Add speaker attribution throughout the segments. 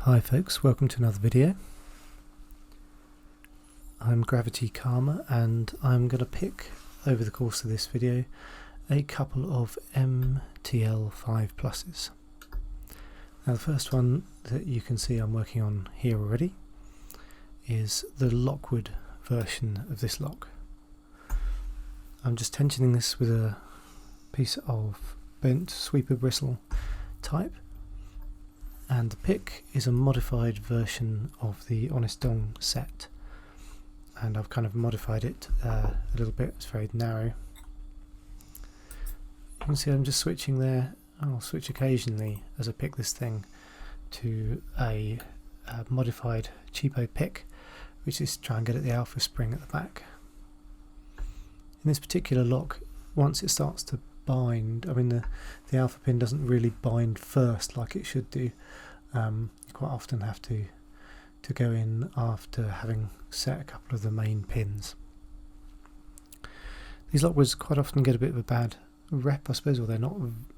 Speaker 1: Hi folks, welcome to another video. I'm Gravity Karma and I'm going to pick over the course of this video a couple of MTL 5 pluses. Now the first one that you can see I'm working on here already is the Lockwood version of this lock. I'm just tensioning this with a piece of bent sweeper bristle type, and the pick is a modified version of the Honest Dong set, and I've kind of modified it a little bit. It's very narrow. You can see I'm just switching there. I'll switch occasionally as I pick this thing to a modified cheapo pick, which is to try and get at the alpha spring at the back. In this particular lock, once it starts to bind, I mean the alpha pin doesn't really bind first like it should do. You quite often have to go in after having set a couple of the main pins. These Lockwoods quite often get a bit of a bad rep, I suppose, or they're not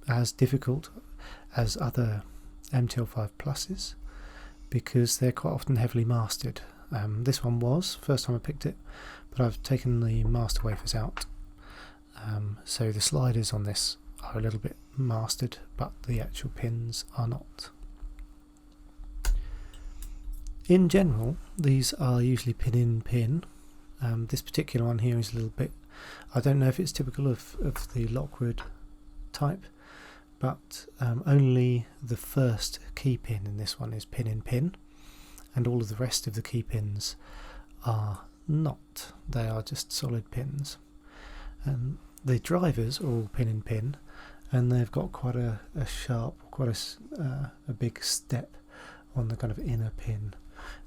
Speaker 1: as difficult as other MTL5 pluses because they're quite often heavily mastered. This one was, first time I picked it, but I've taken the master wafers out. So the sliders on this are a little bit mastered, but the actual pins are not. In general, these are usually pin in pin. This particular one here is a little bit, I don't know if it's typical of the Lockwood type, but only the first key pin in this one is pin in pin, and all of the rest of the key pins are not. They are just solid pins. The drivers are all pin in pin, and they've got quite a sharp, quite a big step on the kind of inner pin.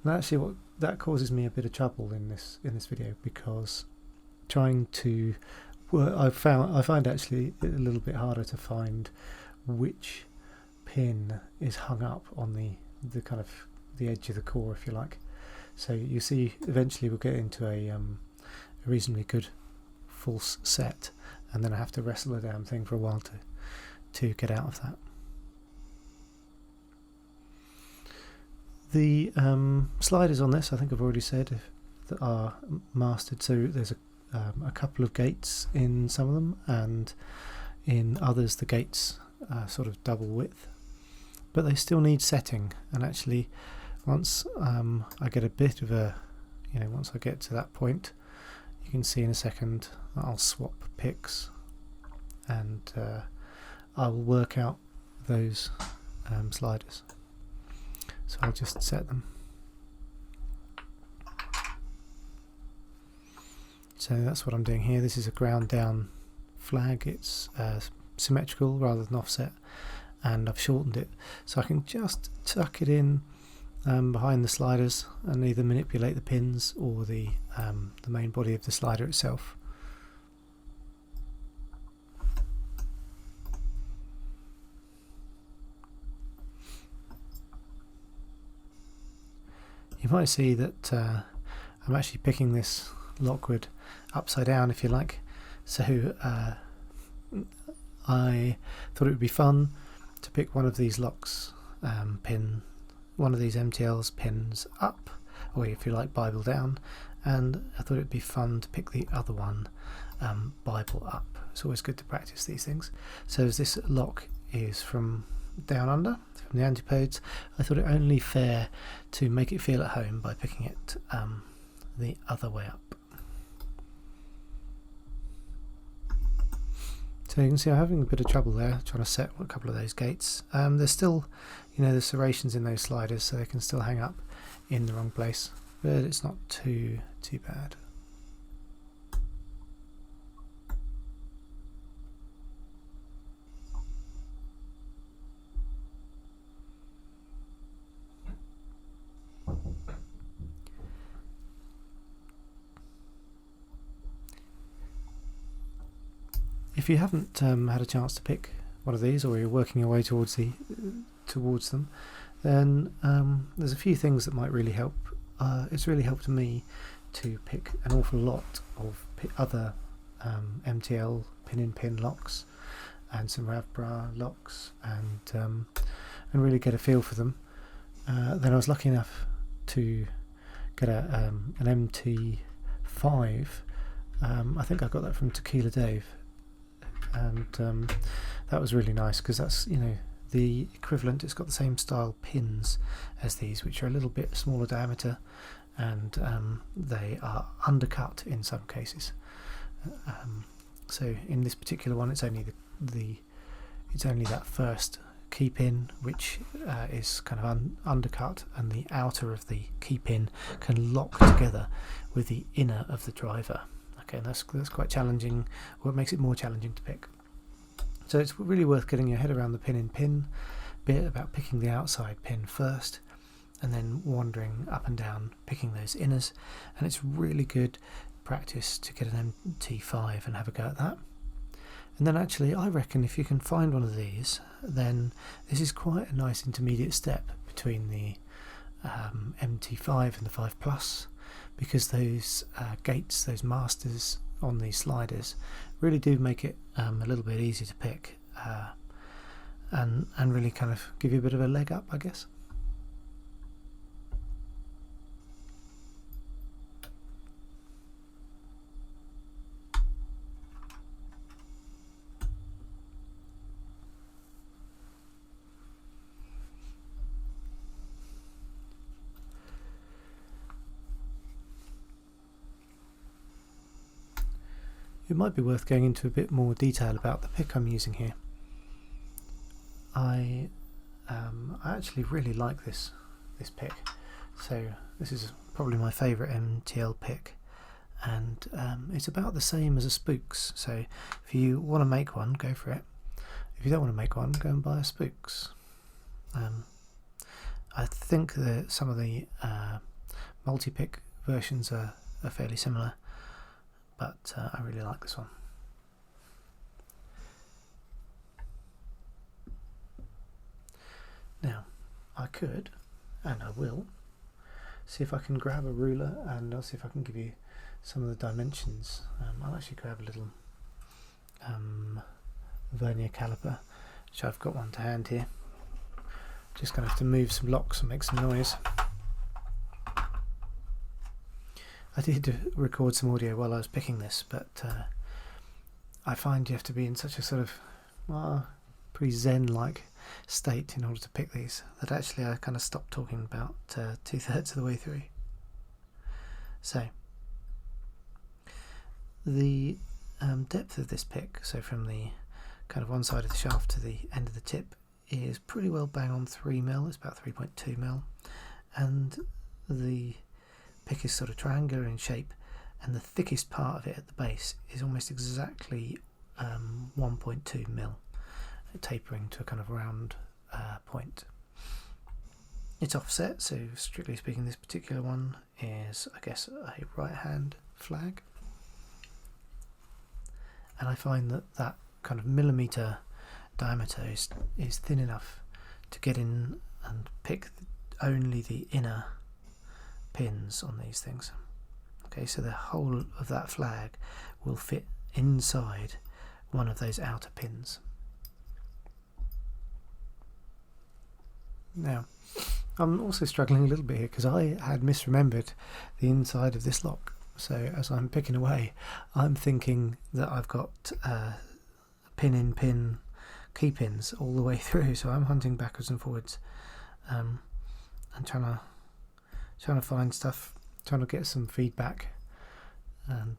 Speaker 1: And actually, what that causes me a bit of trouble in this video, because trying to work, I find actually a little bit harder to find which pin is hung up on the kind of the edge of the core, if you like. So you see, eventually we'll get into a reasonably good false set, and then I have to wrestle the damn thing for a while to get out of that. The sliders on this, I think I've already said, that are mastered. So there's a couple of gates in some of them, and in others the gates are sort of double width, but they still need setting. And actually, once I get a bit of a, once I get to that point, you can see in a second I'll swap picks, and I will work out those sliders. So I'll just set them. So that's what I'm doing here. This is a ground down flag. It's symmetrical rather than offset, and I've shortened it so I can just tuck it in behind the sliders and either manipulate the pins or the main body of the slider itself. You might see that I'm actually picking this Lockwood upside down, if you like. So I thought it would be fun to pick one of these locks one of these MTL's pins up, or if you like, Bible down, and I thought it would be fun to pick the other one Bible up. It's always good to practice these things. So as this lock is from down under, from the antipodes, I thought it only fair to make it feel at home by picking it the other way up. So you can see I'm having a bit of trouble there trying to set a couple of those gates. There's still, there's serrations in those sliders, so they can still hang up in the wrong place, but it's not too bad. If you haven't had a chance to pick one of these, or you're working your way towards them, then there's a few things that might really help. It's really helped me to pick an awful lot of other MTL pin-in-pin locks and some Ravbra locks, and really get a feel for them. then I was lucky enough to get an MT5. I think I got that from Tequila Dave, and that was really nice because that's, you know, the equivalent. It's got the same style pins as these, which are a little bit smaller diameter, and they are undercut in some cases. So in this particular one, it's only it's only that first key pin which is kind of undercut, and the outer of the key pin can lock together with the inner of the driver. Okay, and that's quite challenging. What makes it more challenging to pick. So it's really worth getting your head around the pin-in-pin bit, about picking the outside pin first, and then wandering up and down picking those inners. And it's really good practice to get an MT5 and have a go at that. And then actually, I reckon if you can find one of these, then this is quite a nice intermediate step between the MT5 and the 5 Plus, because those gates, those masters on these sliders, really do make it a little bit easier to pick, and really kind of give you a bit of a leg up, I guess. It might be worth going into a bit more detail about the pick I'm using here. I actually really like this pick. So this is probably my favourite MTL pick, and it's about the same as a Spooks. So if you want to make one, go for it. If you don't want to make one, go and buy a Spooks. I think that some of the multi-pick versions are fairly similar, but I really like this one. Now, I could, and I will, see if I can grab a ruler, and I'll see if I can give you some of the dimensions. I'll actually grab a little vernier caliper, which I've got one to hand here. Just going to have to move some locks and make some noise. I did record some audio while I was picking this, but I find you have to be in such a sort of pretty zen-like state in order to pick these, that actually I kind of stopped talking about 2/3 of the way through. So the depth of this pick, so from the kind of one side of the shaft to the end of the tip, is pretty well bang on 3mm. It's about 3.2mm, and the pick is sort of triangular in shape, and the thickest part of it at the base is almost exactly 1.2mm, tapering to a kind of round point. It's offset, so strictly speaking this particular one is, I guess, a right hand flag, and I find that kind of millimetre diameter is thin enough to get in and pick only the inner pins on these things. Okay, so the whole of that flag will fit inside one of those outer pins. Now, I'm also struggling a little bit here because I had misremembered the inside of this lock. So as I'm picking away, I'm thinking that I've got pin-in-pin key pins all the way through. So I'm hunting backwards and forwards, and trying to find stuff, trying to get some feedback, and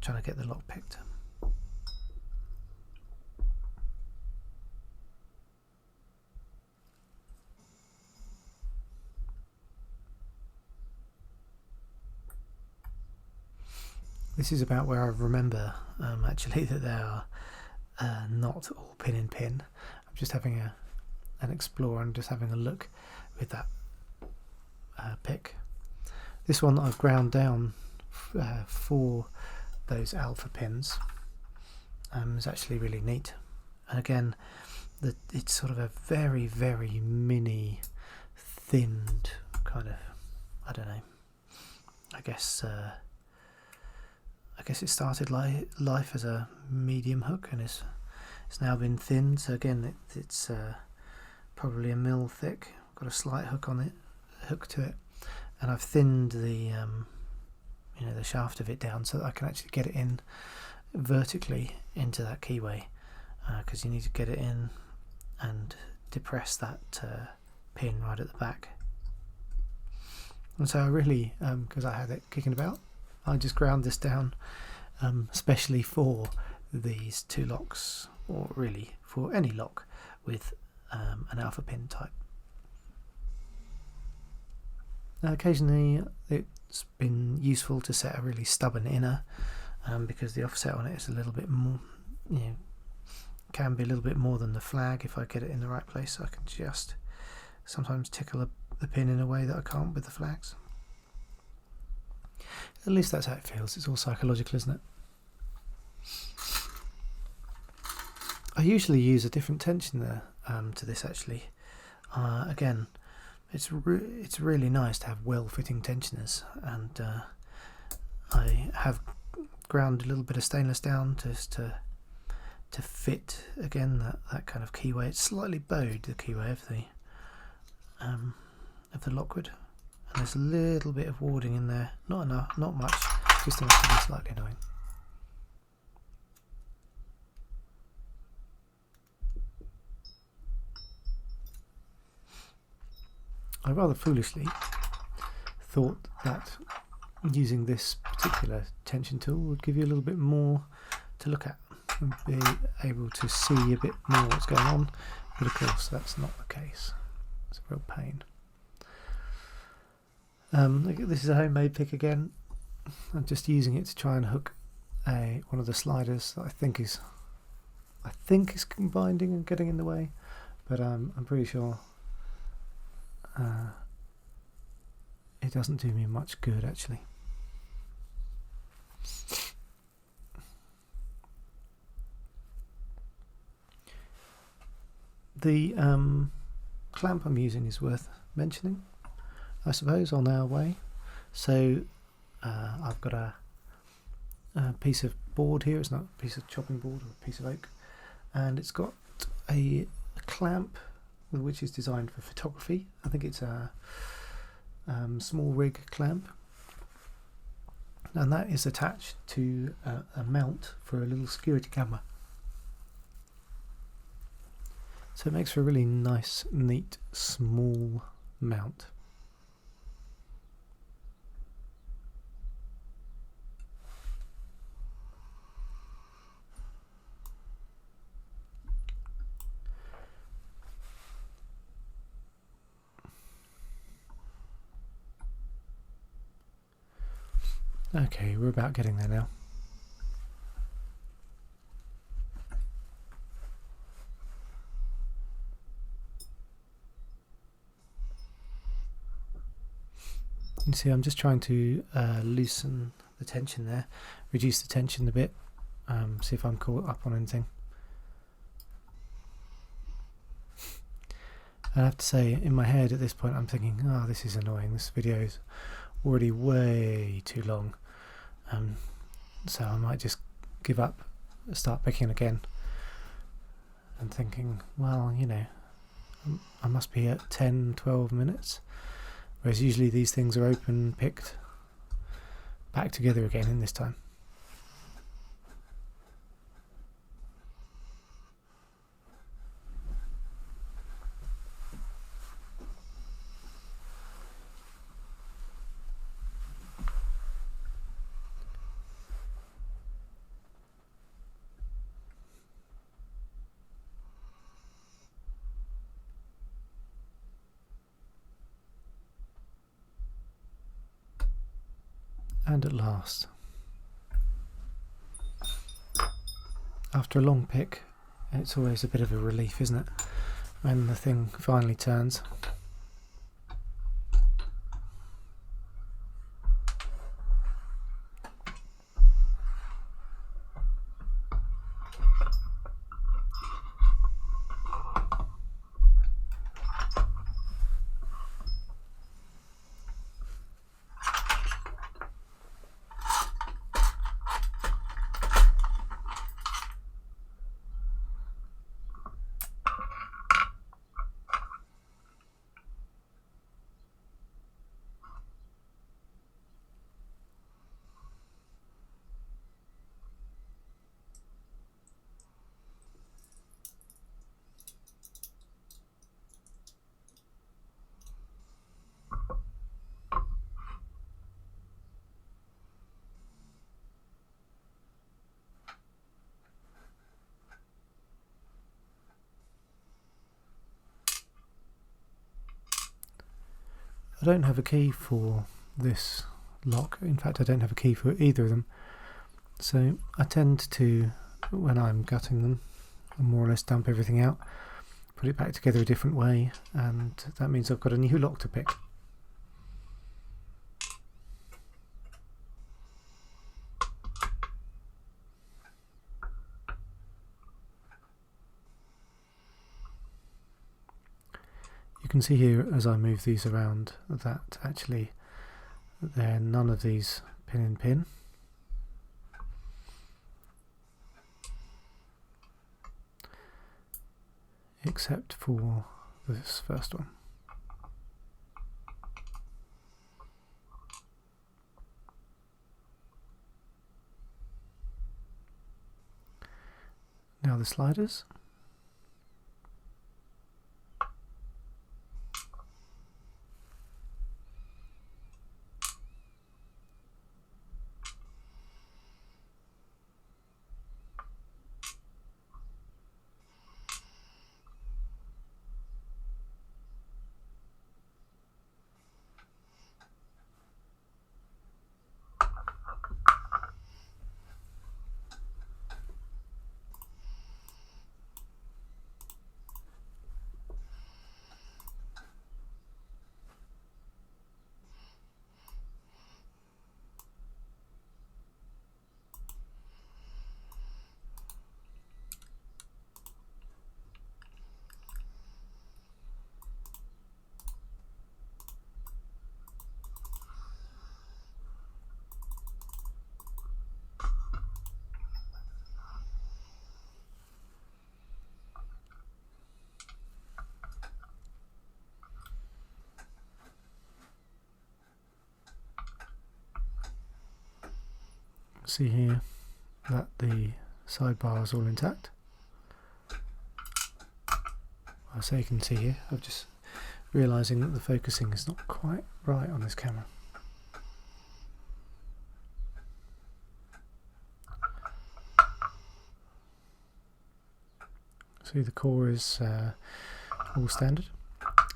Speaker 1: trying to get the lock picked. This is about where I remember actually that they are not all pin in pin. I'm just having an explore and just having a look with that pick. This one I've ground down for those alpha pins is actually really neat, and again it's sort of a very, very mini thinned kind of, I don't know, I guess it started life as a medium hook, and it's now been thinned. So again, it's probably 1mm thick, got a slight hook to it, and I've thinned the the shaft of it down so that I can actually get it in vertically into that keyway, because you need to get it in and depress that pin right at the back. And so I really, because I had it kicking about, I just ground this down, especially for these two locks, or really for any lock with an alpha pin type. Now, occasionally it's been useful to set a really stubborn inner, because the offset on it is a little bit more, can be a little bit more than the flag if I get it in the right place. So I can just sometimes tickle the pin in a way that I can't with the flags. At least that's how it feels. It's all psychological, isn't it? I usually use a different tension there to this actually. Again, it's really nice to have well-fitting tensioners, and I have ground a little bit of stainless down just to fit again that kind of keyway. It's slightly bowed, the keyway of the Lockwood, and there's a little bit of warding in there. Not enough, not much, just enough to be slightly annoying. I rather foolishly thought that using this particular tension tool would give you a little bit more to look at and be able to see a bit more what's going on, but of course that's not the case. It's a real pain. This is a homemade pick again. I'm just using it to try and hook one of the sliders that I think is binding and getting in the way, but I'm pretty sure it doesn't do me much good actually. The clamp I'm using is worth mentioning, I suppose, on our way. So I've got a piece of board here. It's not a piece of chopping board or a piece of oak, and it's got a clamp which is designed for photography. I think it's a small rig clamp, and that is attached to a mount for a little security camera. So it makes for a really nice, neat, small mount. Okay, we're about getting there now. You can see I'm just trying to loosen the tension there, reduce the tension a bit, see if I'm caught up on anything. I have to say, in my head at this point I'm thinking, oh, this is annoying, this video is already way too long, so I might just give up, start picking again, and thinking, well, I must be at 10-12 minutes, whereas usually these things are open, picked, back together again in this time. And at last, after a long pick, it's always a bit of a relief, isn't it, when the thing finally turns. I don't have a key for this lock. In fact, I don't have a key for either of them. So I tend to, when I'm gutting them, I more or less dump everything out, put it back together a different way, and that means I've got a new lock to pick. You can see here as I move these around that actually they're none of these pin in pin. Except for this first one. Now the sliders. See here that the sidebar is all intact. So you can see here, I'm just realising that the focusing is not quite right on this camera. See, the core is all standard.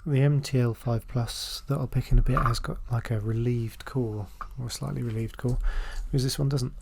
Speaker 1: The MTL 5 Plus that I'll pick in a bit has got like a relieved core, or a slightly relieved core, whereas this one doesn't.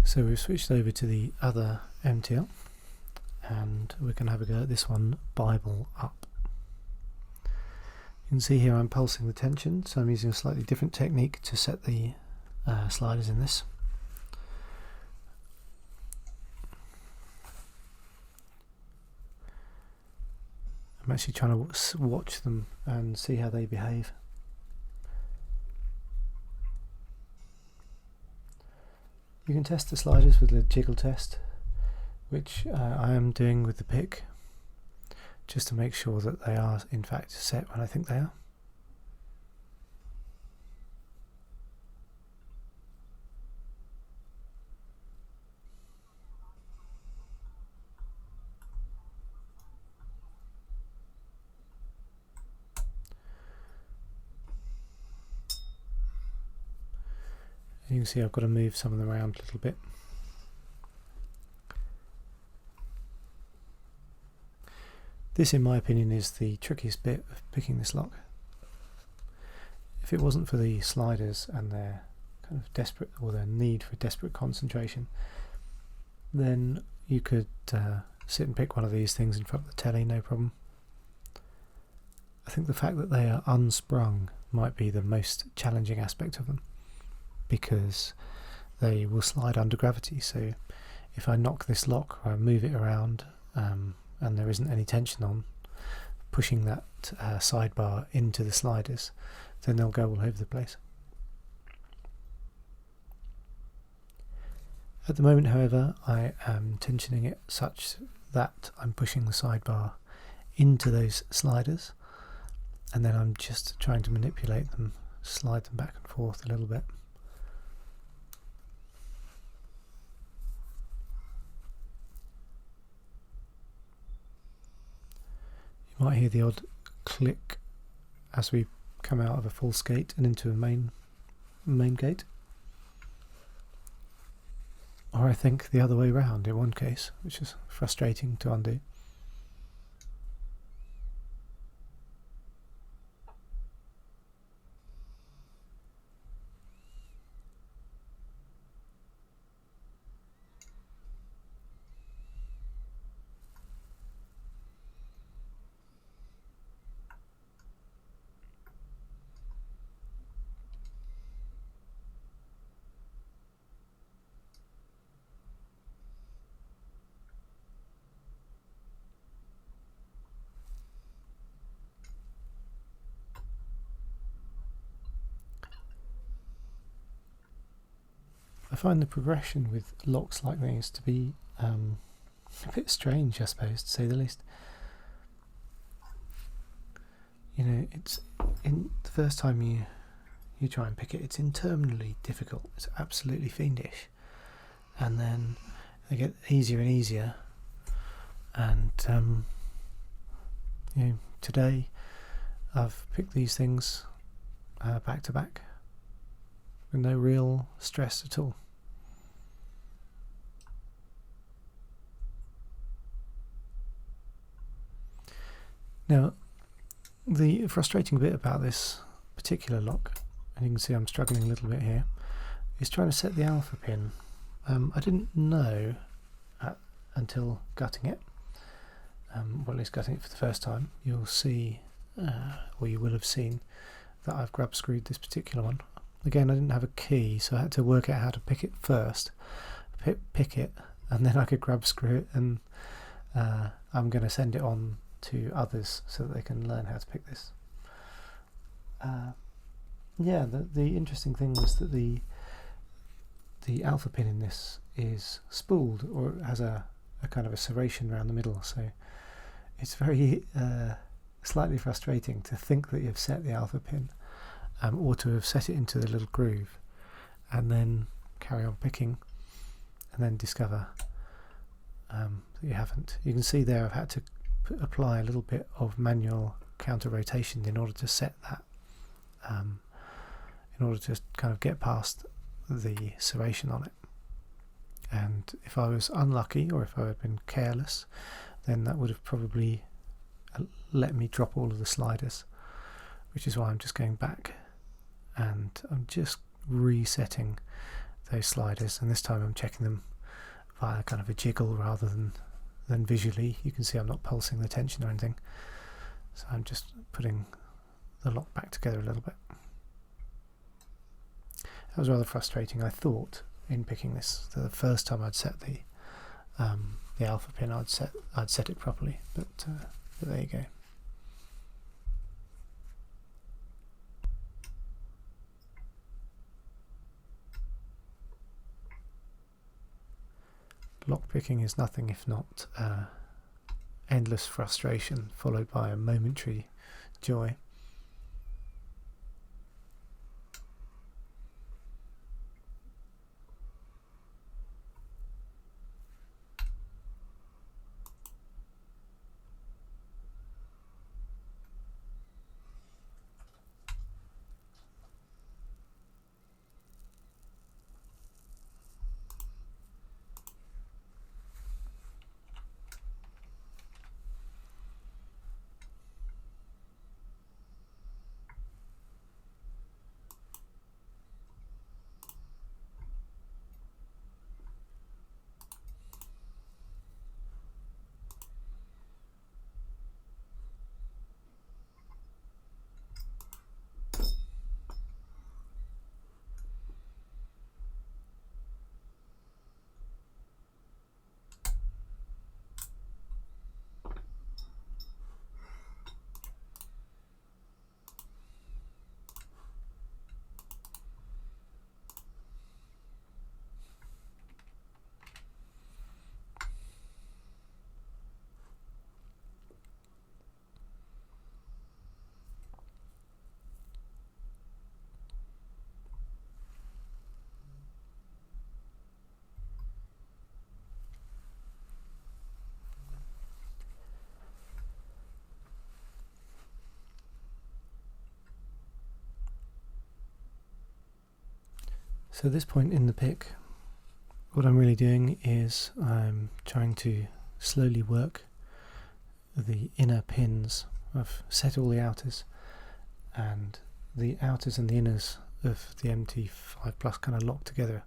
Speaker 1: So we've switched over to the other MTL and we're going to have a go at this one, Bible Up. You can see here I'm pulsing the tension, so I'm using a slightly different technique to set the sliders in this. I'm actually trying to watch them and see how they behave. You can test the sliders with the jiggle test, which I am doing with the pick, just to make sure that they are in fact set when I think they are. And you can see I've got to move some of them around a little bit. This, in my opinion, is the trickiest bit of picking this lock. If it wasn't for the sliders and their kind of desperate, or their need for desperate concentration, then you could sit and pick one of these things in front of the telly, no problem. I think the fact that they are unsprung might be the most challenging aspect of them, because they will slide under gravity. So if I knock this lock or I move it around, and there isn't any tension on pushing that sidebar into the sliders, then they'll go all over the place. At the moment, however, I am tensioning it such that I'm pushing the sidebar into those sliders, and then I'm just trying to manipulate them, slide them back and forth a little bit. You might hear the odd click as we come out of a false gate and into a main gate. Or I think the other way round in one case, which is frustrating to undo. I find the progression with locks like these to be a bit strange, I suppose, to say the least. You know, it's in the first time you try and pick it, it's interminably difficult. It's absolutely fiendish, and then they get easier and easier. And you know, today I've picked these things back to back with no real stress at all. Now, the frustrating bit about this particular lock, and you can see I'm struggling a little bit here, is trying to set the alpha pin. I didn't know until gutting it, well, at least gutting it for the first time. You'll see, or you will have seen, that I've grub screwed this particular one. Again, I didn't have a key, so I had to work out how to pick it first, pick it, and then I could grub screw it, and I'm going to send it on to others so that they can learn how to pick this. Yeah, the interesting thing was that the alpha pin in this is spooled, or it has a kind of a serration around the middle, so it's very slightly frustrating to think that you've set the alpha pin, or to have set it into the little groove and then carry on picking and then discover that you haven't. You can see there I've had to apply a little bit of manual counter rotation in order to set that, in order to kind of get past the serration on it. And if I was unlucky, or if I had been careless, then that would have probably let me drop all of the sliders, which is why I'm just going back and I'm just resetting those sliders, and this time I'm checking them via kind of a jiggle rather than visually. You can see I'm not pulsing the tension or anything, so I'm just putting the lock back together a little bit. That was rather frustrating. I thought in picking this, the first time I'd set the alpha pin, I'd set it properly, but there you go. lockpicking is nothing if not endless frustration followed by a momentary joy. So at this point in the pick, what I'm really doing is I'm trying to slowly work the inner pins. I've set all the outers, and the outers and the inners of the MT5 Plus kind of lock together,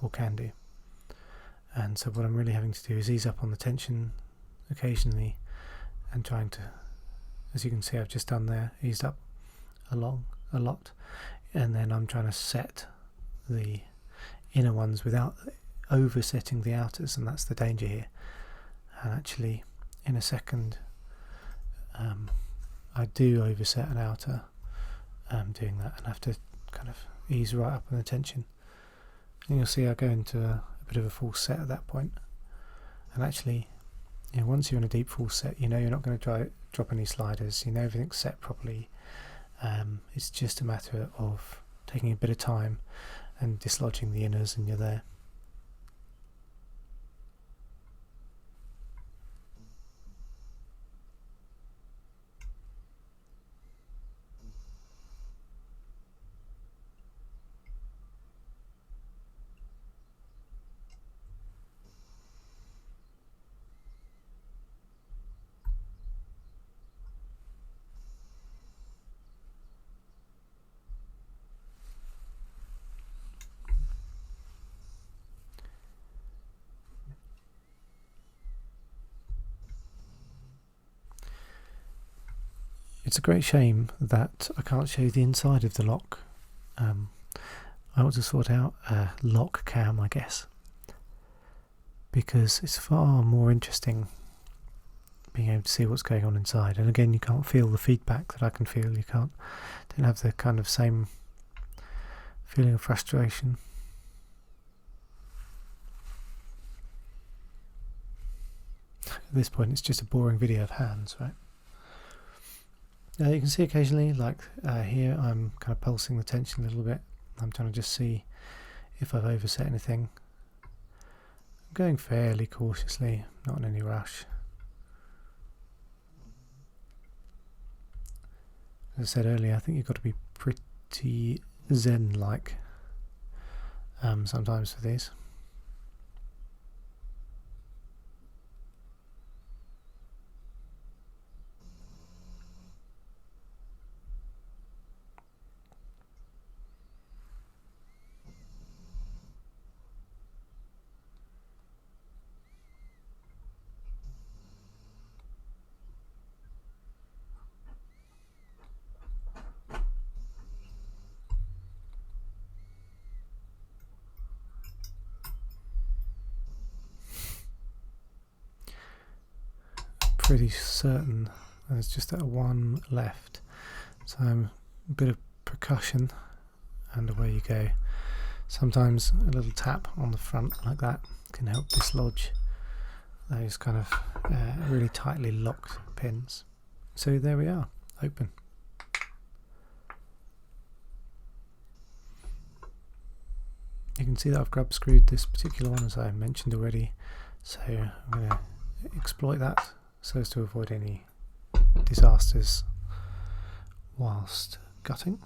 Speaker 1: or can do. And so what I'm really having to do is ease up on the tension occasionally, and trying to, as you can see I've just done there, eased up a lot, and then I'm trying to set the inner ones without oversetting the outers, and that's the danger here. And actually in a second I do overset an outer doing that, and have to kind of ease right up on the tension, and you'll see I go into a bit of a false set at that point. And actually, you know, once you're in a deep false set, you know you're not going to drop any sliders, you know everything's set properly. It's just a matter of taking a bit of time and dislodging the inners, and you're there. It's a great shame that I can't show you the inside of the lock. I want to sort out a lock cam, I guess, because it's far more interesting being able to see what's going on inside. And again, you can't feel the feedback that I can feel. You don't have the kind of same feeling of frustration. At this point, it's just a boring video of hands, right? Now you can see occasionally, like here, I'm kind of pulsing the tension a little bit. I'm trying to just see if I've overset anything. I'm going fairly cautiously, not in any rush. As I said earlier, I think you've got to be pretty zen-like sometimes for these. Pretty certain there's just that one left, so a bit of percussion and away you go. Sometimes a little tap on the front like that can help dislodge those kind of really tightly locked pins. So there we are, open. You can see that I've grub screwed this particular one, as I mentioned already, so I'm going to exploit that so as to avoid any disasters whilst gutting.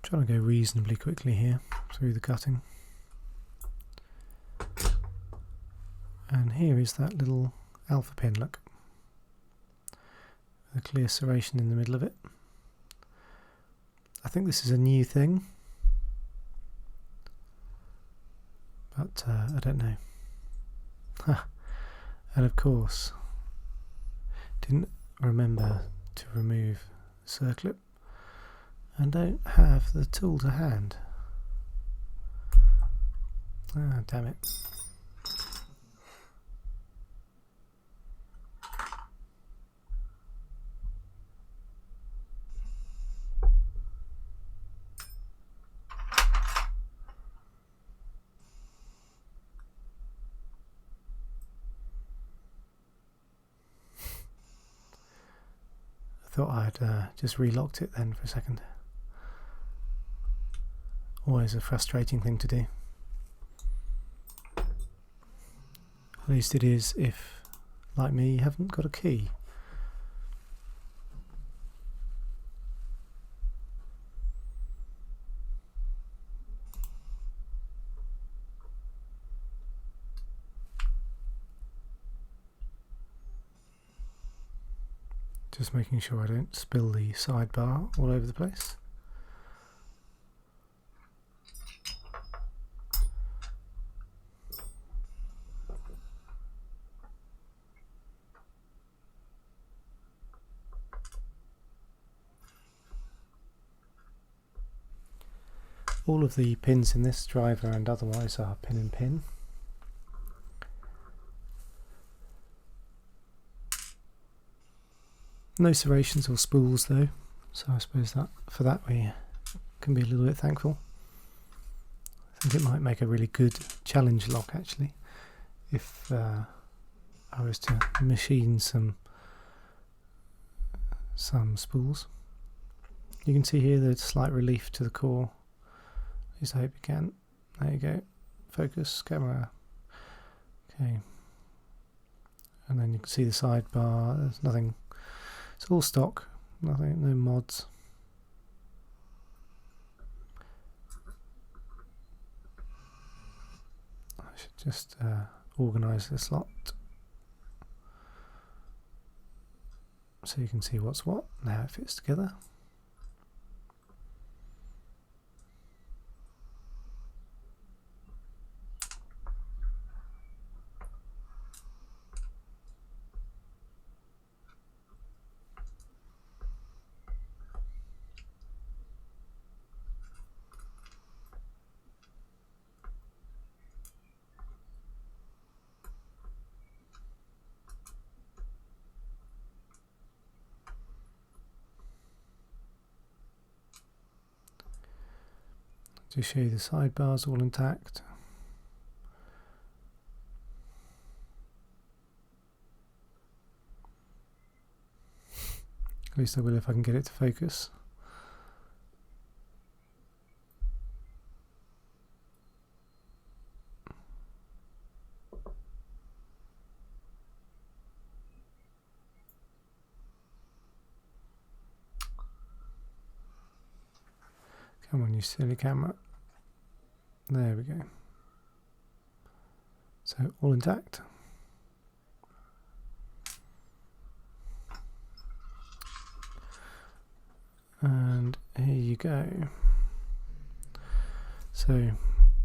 Speaker 1: Trying to go reasonably quickly here through the cutting. And here is that little alpha pin, look. A clear serration in the middle of it. I think this is a new thing, but I don't know. And of course, didn't remember to remove the circlip. And don't have the tool to hand. Ah, damn it. I thought I'd just relocked it then for a second. Always a frustrating thing to do. At least it is if, like me, you haven't got a key. Just making sure I don't spill the sidebar all over the place. All of the pins in this driver and otherwise are pin and pin. No serrations or spools though, so I suppose that for that we can be a little bit thankful. I think it might make a really good challenge lock actually, if I was to machine some spools. You can see here the slight relief to the core. At least I hope you can. There you go. Focus, camera. Okay. And then you can see the sidebar. There's nothing. It's all stock. Nothing. No mods. I should just organise this lot so you can see what's what. Now it fits together. to show you the sidebars all intact. At least I will if I can get it to focus. Come on, you silly camera. There we go. So all intact. And here you go. So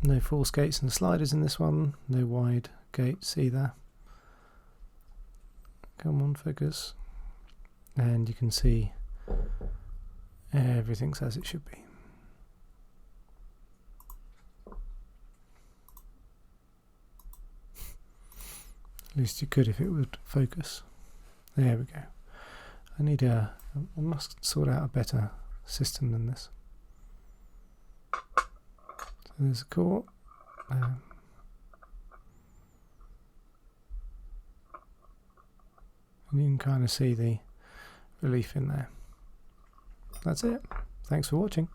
Speaker 1: no force gates and sliders in this one, no wide gates either. Come on, focus. And you can see everything's as it should be. At least you could if it would focus. There we go. I must sort out a better system than this. So there's a core. And you can kind of see the relief in there. That's it. Thanks for watching.